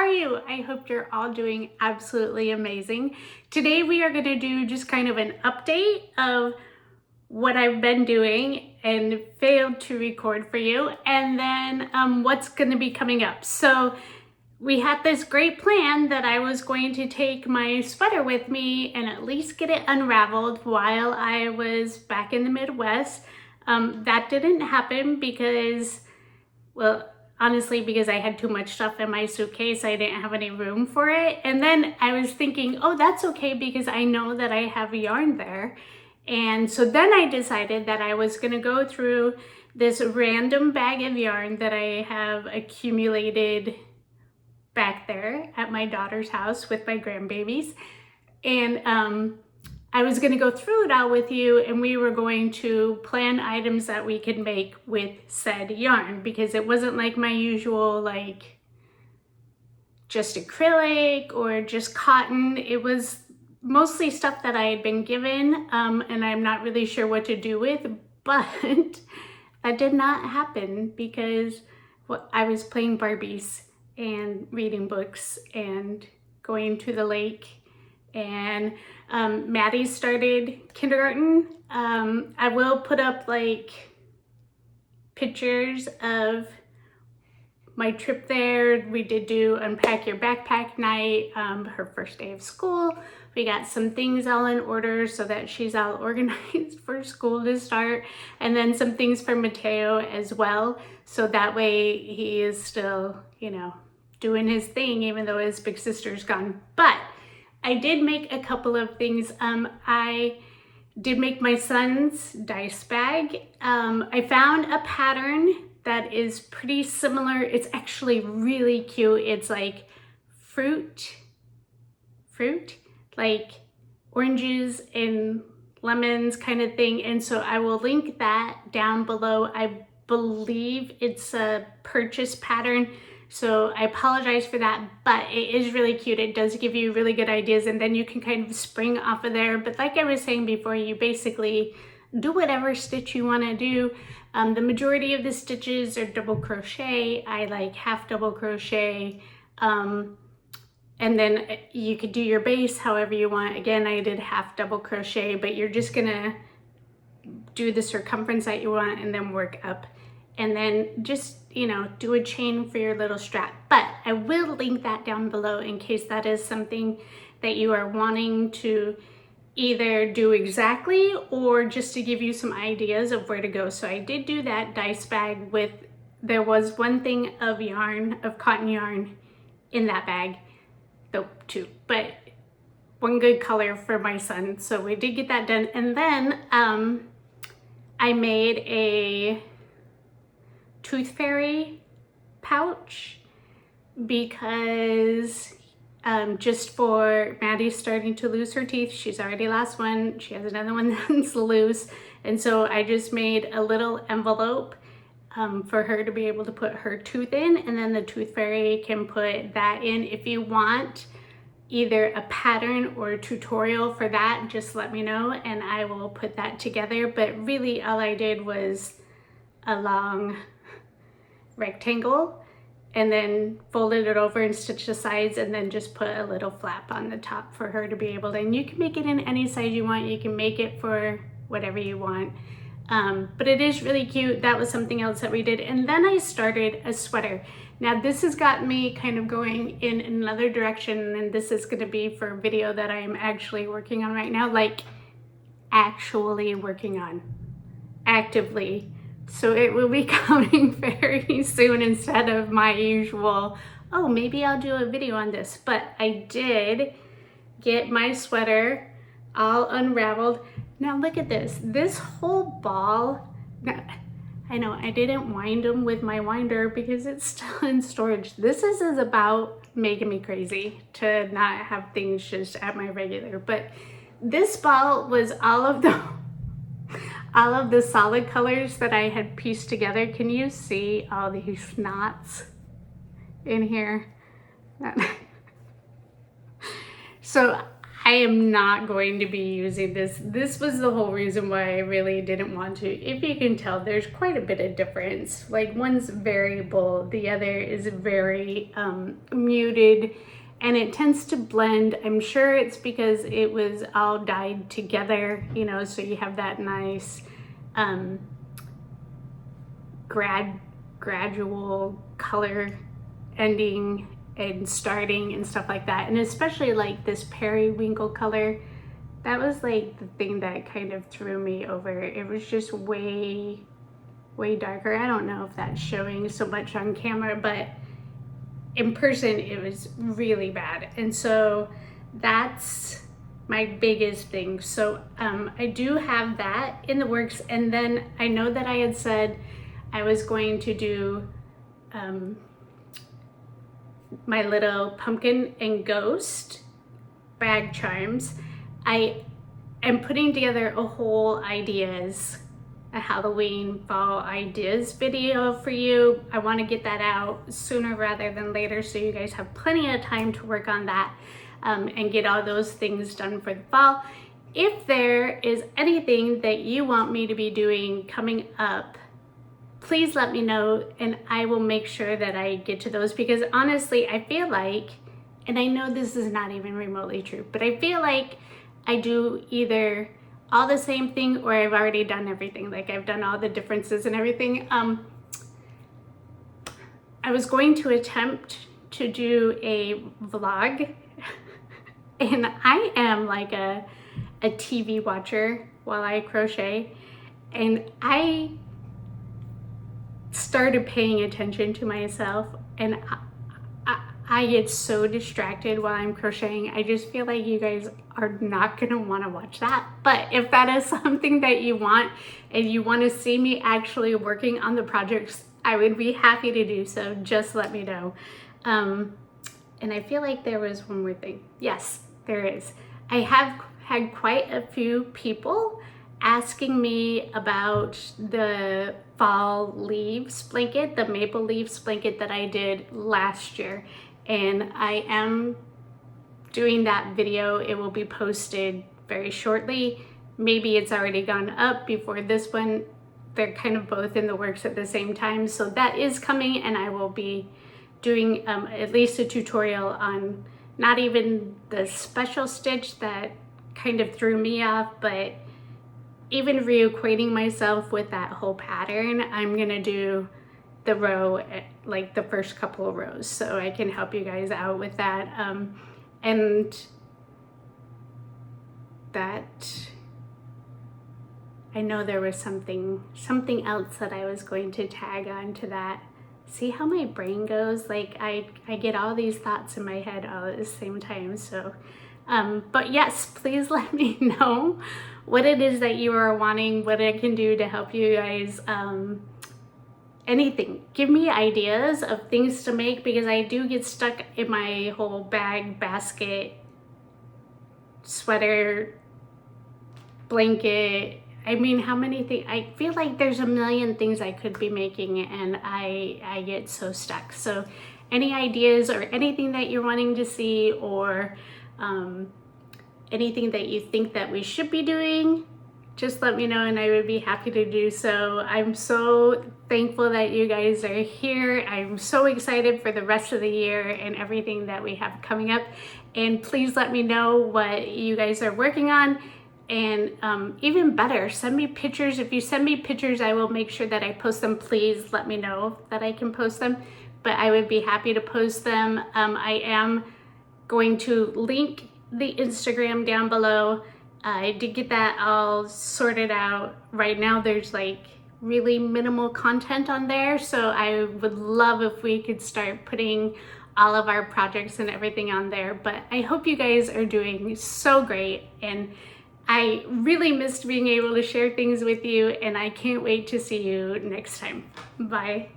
are you? I hope you're all doing absolutely amazing. Today we are going to do just kind of an update of what I've been doing and failed to record for you, and then what's going to be coming up. So we had this great plan that I was going to take my sweater with me and at least get it unraveled while I was back in the Midwest. That didn't happen because, well, honestly, because I had too much stuff in my suitcase, I didn't have any room for it. And then I was thinking, oh, that's okay because I know that I have yarn there. And so then I decided that I was gonna go through this random bag of yarn that I have accumulated back there at my daughter's house with my grandbabies. And I was gonna go through it all with you, and we were going to plan items that we could make with said yarn, because it wasn't like my usual, like just acrylic or just cotton. It was mostly stuff that I had been given, and I'm not really sure what to do with, but that did not happen because I was playing Barbies and reading books and going to the lake. And Maddie started kindergarten. I will put up like pictures of my trip there. We did do unpack your backpack night, her first day of school. We got some things all in order so that she's all organized for school to start. And then some things for Mateo as well. So that way he is still, you know, doing his thing even though his big sister's gone. But I did make a couple of things. I did make my son's dice bag. I found a pattern that is pretty similar. It's actually really cute. It's like fruit, like oranges and lemons kind of thing. And so I will link that down below. I believe it's a purchase pattern, so I apologize for that, but it is really cute. It does give you really good ideas, and then you can kind of spring off of there. But like I was saying before, you basically do whatever stitch you want to do. The majority of the stitches are double crochet. I like half double crochet, and then you could do your base however you want. Again, I did half double crochet, but you're just gonna do the circumference that you want and then work up, and then just, you know, do a chain for your little strap. But I will link that down below in case that is something that you are wanting to either do exactly or just to give you some ideas of where to go. So I did do that dice bag with, there was one thing of yarn, of cotton yarn in that bag, though two, but one good color for my son. So we did get that done. And then I made a tooth fairy pouch because just for Maddie starting to lose her teeth. She's already lost one. She has another one that's loose. And so I just made a little envelope for her to be able to put her tooth in, and then the tooth fairy can put that in. If you want either a pattern or a tutorial for that, just let me know and I will put that together. But really all I did was a long rectangle and then folded it over and stitched the sides, and then just put a little flap on the top for her to be able to, and you can make it in any size you want. You can make it for whatever you want. But it is really cute. That was something else that we did. And then I started a sweater. Now this has got me kind of going in another direction, and this is gonna be for a video that I am actually working on right now, like actually working on, actively. So it will be coming very soon instead of my usual, oh, maybe I'll do a video on this. But I did get my sweater all unraveled. Now look at this. This whole ball, I know I didn't wind them with my winder because it's still in storage. This is about making me crazy to not have things just at my regular. But this ball was all of the solid colors that I had pieced together. Can you see all these knots in here? So I am not going to be using this. This was the whole reason why I really didn't want to. If you can tell, there's quite a bit of difference. Like one's variable, the other is very muted, and it tends to blend. I'm sure it's because it was all dyed together, you know, so you have that nice gradual color ending and starting and stuff like that. And especially like this periwinkle color, that was like the thing that kind of threw me over. It was just way darker. I don't know if that's showing so much on camera, but in person it was really bad. And so that's my biggest thing. So I do have that in the works. And then I know that I had said I was going to do my little pumpkin and ghost bag charms. I am putting together a whole ideas, a Halloween fall ideas video for you. I want to get that out sooner rather than later, so you guys have plenty of time to work on that and get all those things done for the fall. If there is anything that you want me to be doing coming up, please let me know, and I will make sure that I get to those, because honestly, I feel like, and I know this is not even remotely true, but I feel like I do either all the same thing or I've already done everything. Like I've done all the differences and everything. I was going to attempt to do a vlog, and I am like a TV watcher while I crochet, and I started paying attention to myself, and I get so distracted while I'm crocheting. I just feel like you guys are not gonna wanna watch that. But if that is something that you want and you wanna see me actually working on the projects, I would be happy to do so. Just let me know. And I feel like there was one more thing. Yes, there is. I have had quite a few people asking me about the fall leaves blanket, the maple leaves blanket that I did last year. And I am doing that video. It will be posted very shortly. Maybe it's already gone up before this one. They're kind of both in the works at the same time. So that is coming, and I will be doing at least a tutorial on not even the special stitch that kind of threw me off, but even reacquainting myself with that whole pattern. I'm gonna do the row, like the first couple of rows, so I can help you guys out with that. And that, I know there was something else that I was going to tag on to that. See how my brain goes? Like I get all these thoughts in my head all at the same time. So but yes, please let me know what it is that you are wanting, what I can do to help you guys. Anything. Give me ideas of things to make, because I do get stuck in my whole bag, basket, sweater, blanket. I mean, how many things? I feel like there's a million things I could be making, and I get so stuck. So any ideas or anything that you're wanting to see, or anything that you think that we should be doing, just let me know and I would be happy to do so. I'm so thankful that you guys are here. I'm so excited for the rest of the year and everything that we have coming up. And please let me know what you guys are working on. And even better, send me pictures. If you send me pictures, I will make sure that I post them. Please let me know that I can post them, but I would be happy to post them. I am going to link the Instagram down below. I did get that all sorted out. Right now there's like really minimal content on there, so I would love if we could start putting all of our projects and everything on there. But I hope you guys are doing so great, and I really missed being able to share things with you, and I can't wait to see you next time. Bye.